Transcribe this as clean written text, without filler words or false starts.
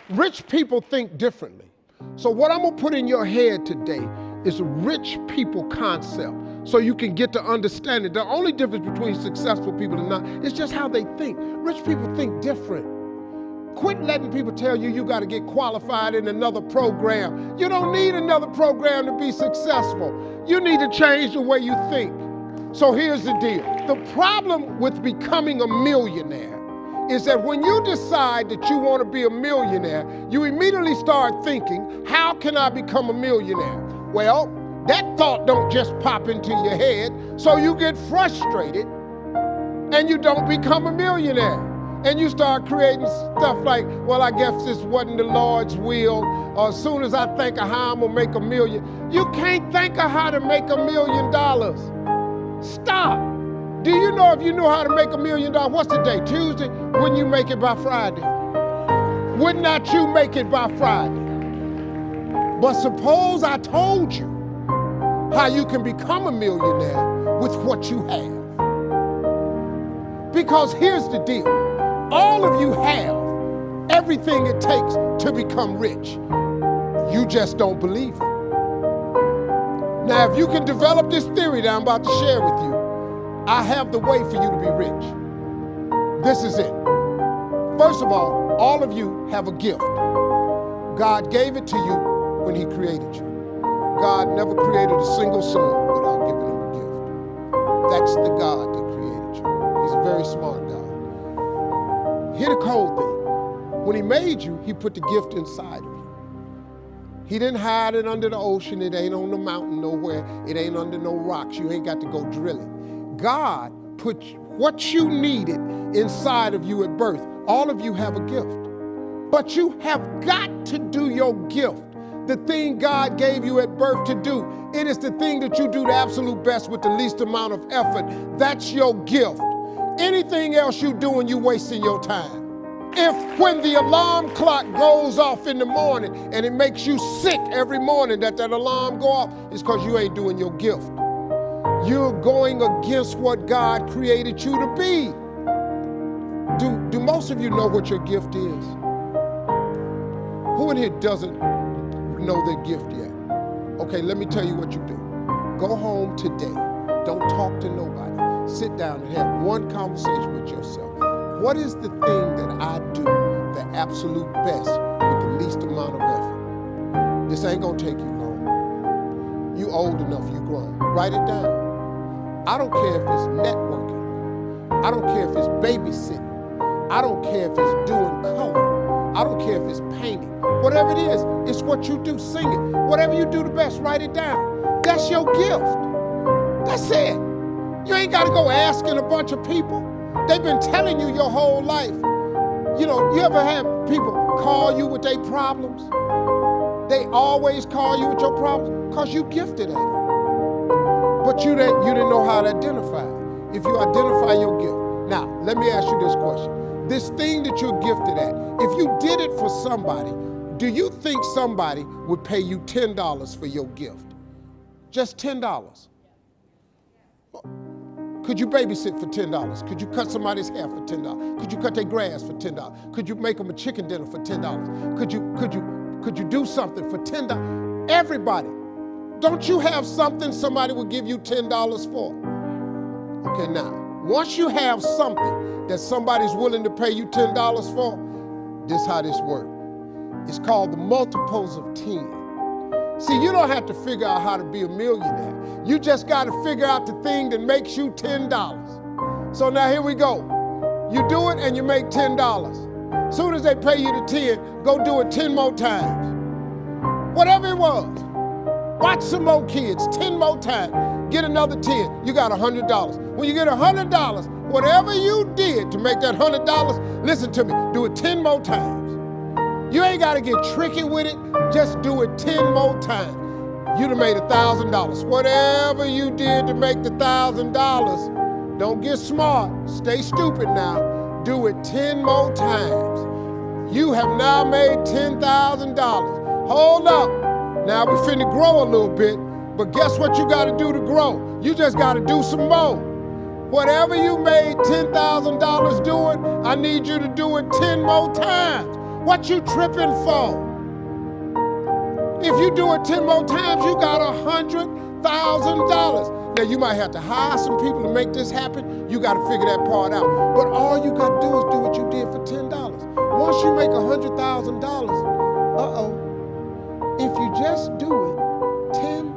Rich people think differently. So what I'm gonna put in your head today is a rich people concept so you can get to understand it. The only difference between successful people and not is just how they think. Rich people think different. Quit letting people tell you you gotta get qualified in another program. You don't need another program to be successful. You need to change the way you think. So here's the deal. The problem with becoming a millionaire is that when you decide that you want to be a millionaire, you immediately start thinking, how can I become a millionaire? Well, that thought don't just pop into your head, so you get frustrated and you don't become a millionaire. And you start creating stuff like, well, I guess this wasn't the Lord's will, or as soon as I think of how I'm gonna make a million. You can't think of how to make $1 million. Stop. Do you know if you knew how to make $1 million, what's the day, Tuesday? Wouldn't you make it by Friday? Would not you make it by Friday? But suppose I told you how you can become a millionaire with what you have. Because here's the deal. All of you have everything it takes to become rich. You just don't believe it. Now, if you can develop this theory that I'm about to share with you, I have the way for you to be rich. This is it. First of all of you have a gift. God gave it to you when he created you. God never created a single soul without giving him a gift. That's the God that created you. He's a very smart God. Here's the cold thing. When he made you, he put the gift inside of you. He didn't hide it under the ocean. It ain't on the mountain nowhere. It ain't under no rocks. You ain't got to go drilling. God put what you needed inside of you at birth. All of you have a gift. But you have got to do your gift. The thing God gave you at birth to do. It is the thing that you do the absolute best with the least amount of effort. That's your gift. Anything else you doing, you wasting your time. If when the alarm clock goes off in the morning and it makes you sick every morning that alarm go off, it's because you ain't doing your gift. You're going against what God created you to be. Do most of you know what your gift is? Who in here doesn't know their gift yet? Okay, let me tell you what you do. Go home today. Don't talk to nobody. Sit down and have one conversation with yourself. What is the thing that I do the absolute best with the least amount of effort? This ain't gonna take you long. You old enough, you grown. Write it down. I don't care if it's networking. I don't care if it's babysitting. I don't care if it's doing color. I don't care if it's painting. Whatever it is, it's what you do. Sing it. Whatever you do the best, write it down. That's your gift. That's it. You ain't got to go asking a bunch of people. They've been telling you your whole life. You know, you ever have people call you with their problems? They always call you with your problems because you gifted at it. But you didn't know how to identify it. If you identify your gift. Now, let me ask you this question. This thing that you're gifted at, if you did it for somebody, do you think somebody would pay you $10 for your gift? Just $10. Could you babysit for $10? Could you cut somebody's hair for $10? Could you cut their grass for $10? Could you make them a chicken dinner for $10? Could you do something for $10? Everybody. Don't you have something somebody will give you $10 for? Okay, now, once you have something that somebody's willing to pay you $10 for, this is how this works. It's called the multiples of 10. See, you don't have to figure out how to be a millionaire. You just got to figure out the thing that makes you $10. So now here we go. You do it and you make $10. Soon as they pay you the 10, go do it 10 more times. Whatever it was. Watch some more kids, 10 more times. Get another 10, you got $100. When you get $100, whatever you did to make that $100, listen to me, do it 10 more times. You ain't gotta get tricky with it, just do it 10 more times. You'd have made $1,000. Whatever you did to make the $1,000, don't get smart, stay stupid now. Do it 10 more times. You have now made $10,000. Hold up. Now we finna grow a little bit, but guess what you gotta do to grow? You just gotta do some more. Whatever you made $10,000 doing, I need you to do it 10 more times. What you tripping for? If you do it 10 more times, you got $100,000. Now, you might have to hire some people to make this happen. You got to figure that part out. But all you got to do is do what you did for $10. Once you make $100,000, if you just do it 10